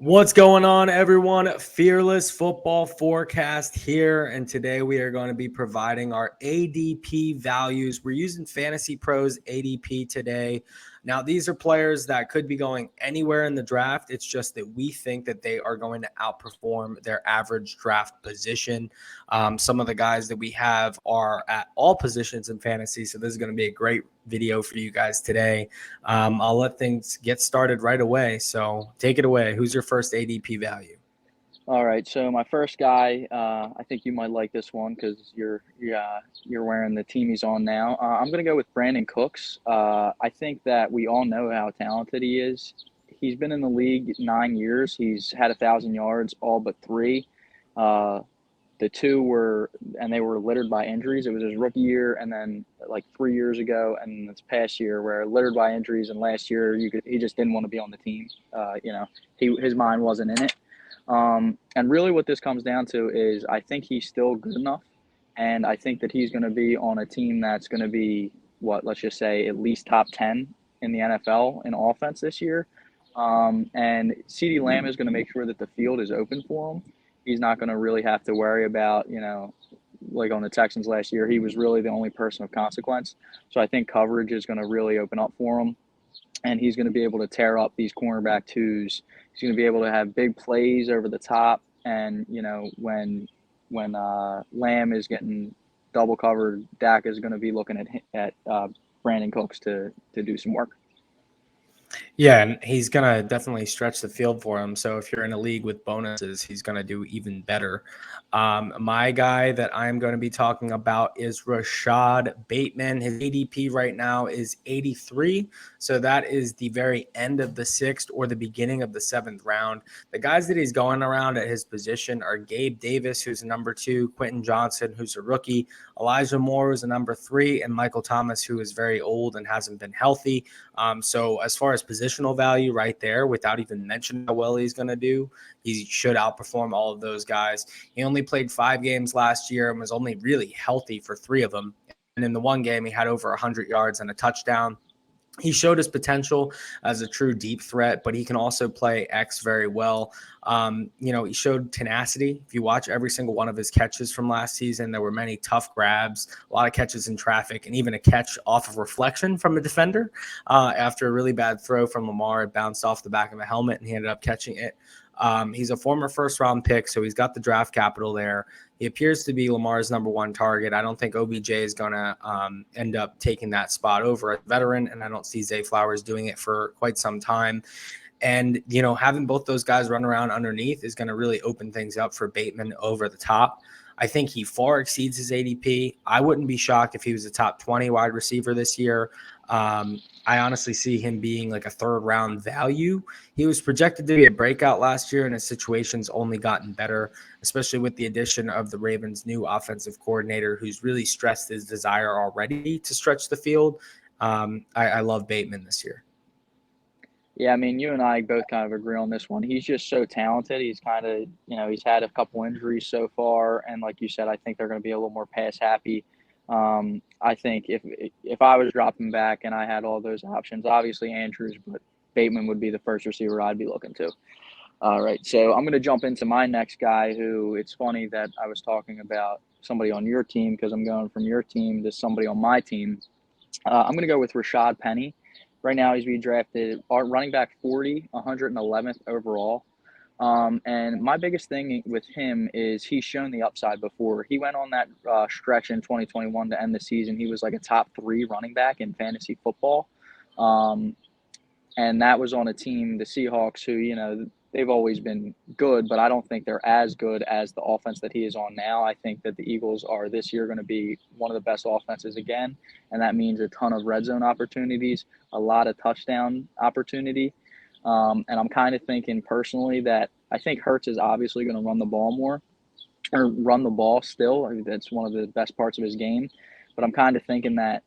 What's going on, everyone? Fearless Football Forecast here. And today we are going to be providing our ADP values. We're using Fantasy Pros ADP today. Now, these are players that could be going anywhere in the draft. It's just that we think that they are going to outperform their average draft position. Some of the guys that we have are at all positions in fantasy. So this is going to be a great video for you guys today. I'll let things get started right away. So take it away. Who's your first ADP value? All right, so my first guy, I think you might like this one because you're wearing the team he's on now. I'm gonna go with Brandon Cooks. I think that we all know how talented he is. He's been in the league 9 years. He's had 1,000 yards, all but three. Uh, the two were, and they were littered by injuries. It was his rookie year, and then like 3 years ago, and this past year, where littered by injuries. And last year, he just didn't want to be on the team. His mind wasn't in it. And really, what this comes down to is I think he's still good enough, and I think that he's going to be on a team that's going to be let's just say at least top 10 in the NFL in offense this year. And CeeDee Lamb is going to make sure that the field is open for him. He's not going to really have to worry about, like on the Texans last year, he was really the only person of consequence. So I think coverage is going to really open up for him, and he's going to be able to tear up these cornerback twos. He's going to be able to have big plays over the top, and when Lamb is getting double covered, Dak is going to be looking at Brandon Cooks to do some work. Yeah, and he's going to definitely stretch the field for him. So if you're in a league with bonuses, he's going to do even better. My guy that I'm going to be talking about is Rashad Bateman. His ADP right now is 83. So that is the very end of the sixth or the beginning of the seventh round. The guys that he's going around at his position are Gabe Davis, who's a number 2, Quentin Johnson, who's a rookie, Elijah Moore, who's a number 3, and Michael Thomas, who is very old and hasn't been healthy. So as far as positional value right there, without even mentioning how well he's going to do, he should outperform all of those guys. He only played 5 games last year and was only really healthy for 3 of them. And in the one game, he had over 100 yards and a touchdown. He showed his potential as a true deep threat, but he can also play X very well. He showed tenacity. If you watch every single one of his catches from last season, there were many tough grabs, a lot of catches in traffic, and even a catch off of reflection from a defender after a really bad throw from Lamar. It bounced off the back of a helmet, and he ended up catching it. He's a former first-round pick, so he's got the draft capital there. He appears to be Lamar's number 1 target. I don't think OBJ is going to end up taking that spot over a veteran, and I don't see Zay Flowers doing it for quite some time. And, having both those guys run around underneath is going to really open things up for Bateman over the top. I think he far exceeds his ADP. I wouldn't be shocked if he was a top 20 wide receiver this year. I honestly see him being like a 3rd round value. He was projected to be a breakout last year, and his situation's only gotten better, especially with the addition of the Ravens' new offensive coordinator, who's really stressed his desire already to stretch the field. I love Bateman this year. Yeah, I mean, you and I both kind of agree on this one. He's just so talented. He's kind of, he's had a couple injuries so far, and like you said, I think they're going to be a little more pass happy. I think if I was dropping back and I had all those options, obviously Andrews, but Bateman would be the first receiver I'd be looking to. All right, so I'm going to jump into my next guy. Who it's funny that I was talking about somebody on your team because I'm going from your team to somebody on my team. I'm going to go with Rashad Penny. Right now, he's being drafted running back 40, 111th overall. And my biggest thing with him is he's shown the upside before. He went on that stretch in 2021 to end the season. He was like a top 3 running back in fantasy football. And that was on a team, the Seahawks, who, they've always been good, but I don't think they're as good as the offense that he is on now. I think that the Eagles are this year going to be one of the best offenses again, and that means a ton of red zone opportunities, a lot of touchdown opportunity. And I'm kind of thinking personally that I think Hurts is obviously going to run the ball more, or run the ball still. I mean, that's one of the best parts of his game. But I'm kind of thinking that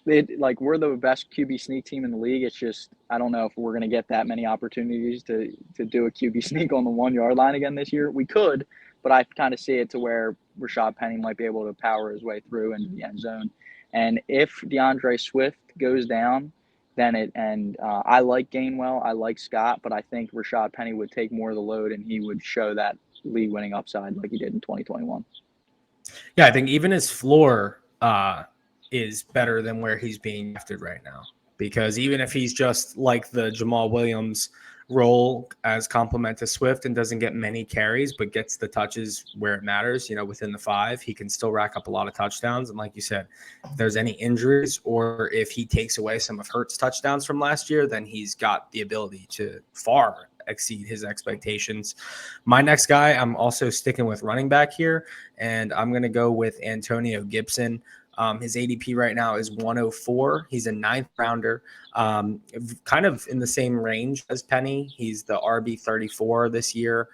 we're the best QB sneak team in the league. It's just I don't know if we're going to get that many opportunities to do a QB sneak on the 1-yard line again this year. We could, but I kind of see it to where Rashad Penny might be able to power his way through into the end zone. And if DeAndre Swift goes down, Bennett, and I like Gainwell, I like Scott, but I think Rashad Penny would take more of the load and he would show that league-winning upside like he did in 2021. Yeah, I think even his floor is better than where he's being drafted right now. Because even if he's just like the Jamal Williams role as complement to Swift and doesn't get many carries, but gets the touches where it matters, within the 5, he can still rack up a lot of touchdowns. And like you said, if there's any injuries or if he takes away some of Hurts' touchdowns from last year, then he's got the ability to far exceed his expectations. My next guy, I'm also sticking with running back here, and I'm going to go with Antonio Gibson. His ADP right now is 104. He's a 9th rounder, kind of in the same range as Penny. He's the RB 34 this year.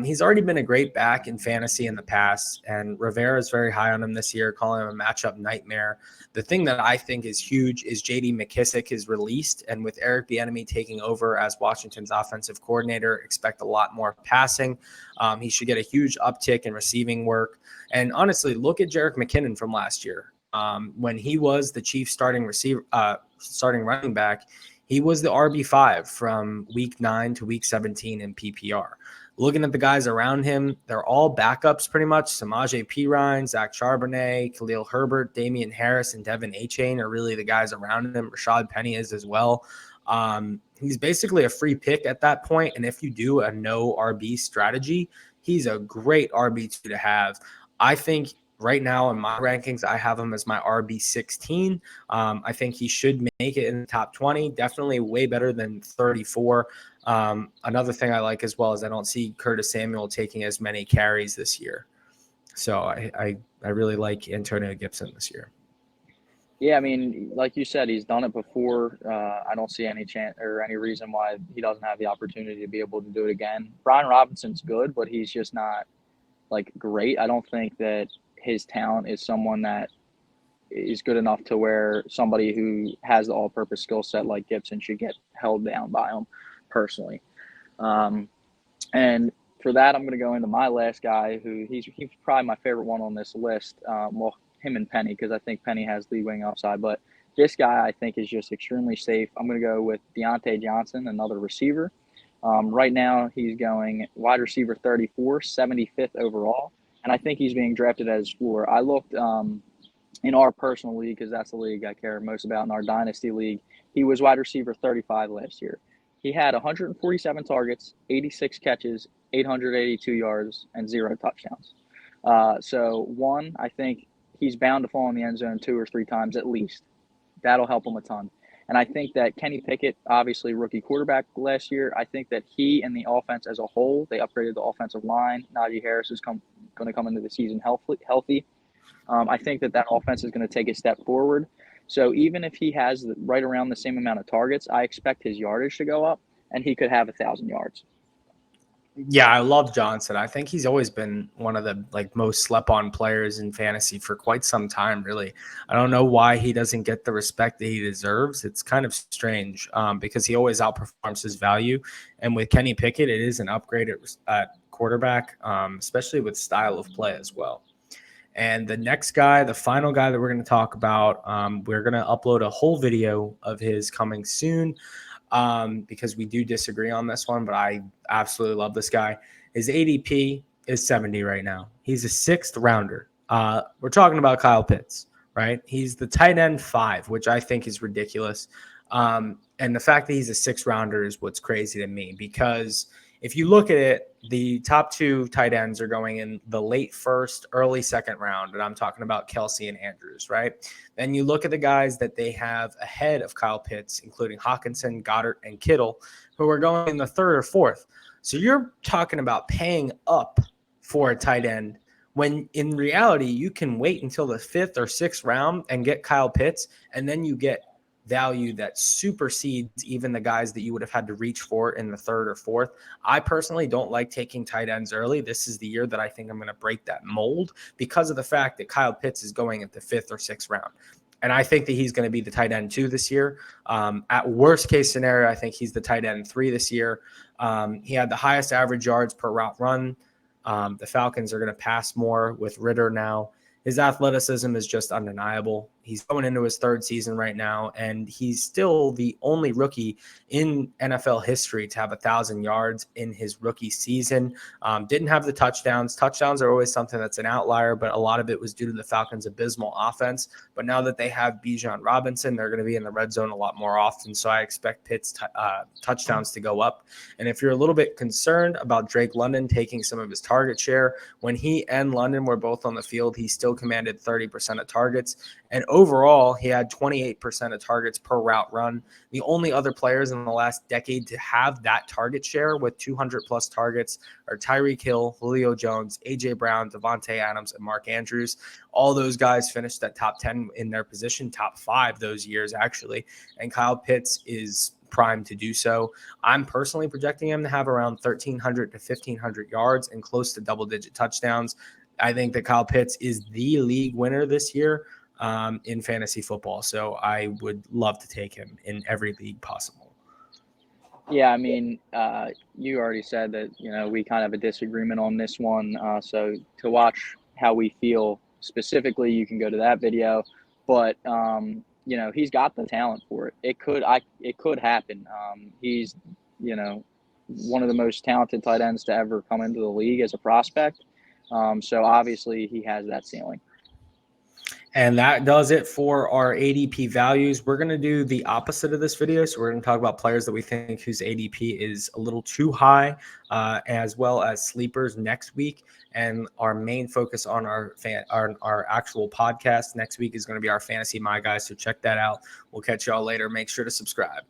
He's already been a great back in fantasy in the past, and Rivera is very high on him this year, calling him a matchup nightmare. The thing that I think is huge is J.D. McKissick is released, and with Eric Bieniemy taking over as Washington's offensive coordinator, expect a lot more passing. He should get a huge uptick in receiving work. And honestly, look at Jerick McKinnon from last year. When he was the Chiefs starting running back, he was the RB5 from week 9 to week 17 in PPR. Looking at the guys around him, they're all backups pretty much. Samaje Perine, Zach Charbonnet, Khalil Herbert, Damian Harris, and Devin Achane are really the guys around him. Rashad Penny is as well. He's basically a free pick at that point. And if you do a no RB strategy, he's a great RB2 to have. I think right now in my rankings, I have him as my RB16. I think he should make it in the top 20, definitely way better than 34. Another thing I like as well is I don't see Curtis Samuel taking as many carries this year. So I really like Antonio Gibson this year. Yeah, I mean, like you said, he's done it before. I don't see any chance or any reason why he doesn't have the opportunity to be able to do it again. Brian Robinson's good, but he's just not like great. I don't think that his talent is someone that is good enough to where somebody who has the all-purpose skill set like Gibson should get held down by him personally. And for that, I'm going to go into my last guy, who he's probably my favorite one on this list. Well, him and Penny, because I think Penny has lead wing upside. But this guy, I think, is just extremely safe. I'm going to go with Deontay Johnson, another receiver. Right now, he's going wide receiver 34, 75th overall. And I think he's being drafted at his floor. I looked in our personal league, because that's the league I care most about, in our dynasty league. He was wide receiver 35 last year. He had 147 targets, 86 catches, 882 yards, and 0 touchdowns. So, I think he's bound to fall in the end zone 2 or 3 times at least. That'll help him a ton. And I think that Kenny Pickett, obviously rookie quarterback last year, I think that he and the offense as a whole, they upgraded the offensive line. Najee Harris is going to come into the season healthy. I think that offense is going to take a step forward. So even if he has right around the same amount of targets, I expect his yardage to go up, and he could have 1,000 yards. Yeah, I love Johnson. I think he's always been one of the most slept on players in fantasy for quite some time, really. I don't know why he doesn't get the respect that he deserves. It's kind of strange because he always outperforms his value. And with Kenny Pickett, it is an upgrade at quarterback, especially with style of play as well. And the next guy, the final guy that we're going to talk about, we're going to upload a whole video of his coming soon. Because we do disagree on this one, but I absolutely love this guy. His ADP is 70 right now. He's a 6th rounder. We're talking about Kyle Pitts, right? He's the tight end 5, which I think is ridiculous. And the fact that he's a 6th rounder is what's crazy to me, because if you look at it, the top 2 tight ends are going in the late 1st, early 2nd round. And I'm talking about Kelsey and Andrews, right? Then you look at the guys that they have ahead of Kyle Pitts, including Hawkinson, Goddard, and Kittle, who are going in the 3rd or 4th. So you're talking about paying up for a tight end when in reality, you can wait until the 5th or 6th round and get Kyle Pitts, and then you get value that supersedes even the guys that you would have had to reach for in the 3rd or 4th. I personally don't like taking tight ends early. This is the year that I think I'm going to break that mold because of the fact that Kyle Pitts is going at the 5th or 6th round. And I think that he's going to be the tight end 2 this year. At worst case scenario, I think he's the tight end 3 this year. He had the highest average yards per route run. The Falcons are going to pass more with Ritter now. His athleticism is just undeniable. He's going into his third season right now, and he's still the only rookie in NFL history to have 1,000 yards in his rookie season. Didn't have the touchdowns. Touchdowns are always something that's an outlier, but a lot of it was due to the Falcons' abysmal offense. But now that they have Bijan Robinson, they're going to be in the red zone a lot more often. So I expect Pitt's touchdowns to go up. And if you're a little bit concerned about Drake London taking some of his target share, when he and London were both on the field, he still commanded 30% of targets. And overall, he had 28% of targets per route run. The only other players in the last decade to have that target share with 200 plus targets are Tyreek Hill, Julio Jones, A.J. Brown, Devontae Adams, and Mark Andrews. All those guys finished at top 10 in their position, top 5 those years, actually. And Kyle Pitts is primed to do so. I'm personally projecting him to have around 1,300 to 1,500 yards and close to double-digit touchdowns. I think that Kyle Pitts is the league winner this year in fantasy football. So I would love to take him in every league possible. Yeah, I mean, you already said that, we kind of have a disagreement on this one. So to watch how we feel specifically, you can go to that video. But, he's got the talent for it. It could happen. He's, one of the most talented tight ends to ever come into the league as a prospect. So obviously he has that ceiling. And that does it for our ADP values. We're going to do the opposite of this video. So we're going to talk about players that we think whose ADP is a little too high, as well as sleepers next week. And our main focus on our actual podcast next week is going to be our Fantasy My Guys. So check that out. We'll catch y'all later. Make sure to subscribe.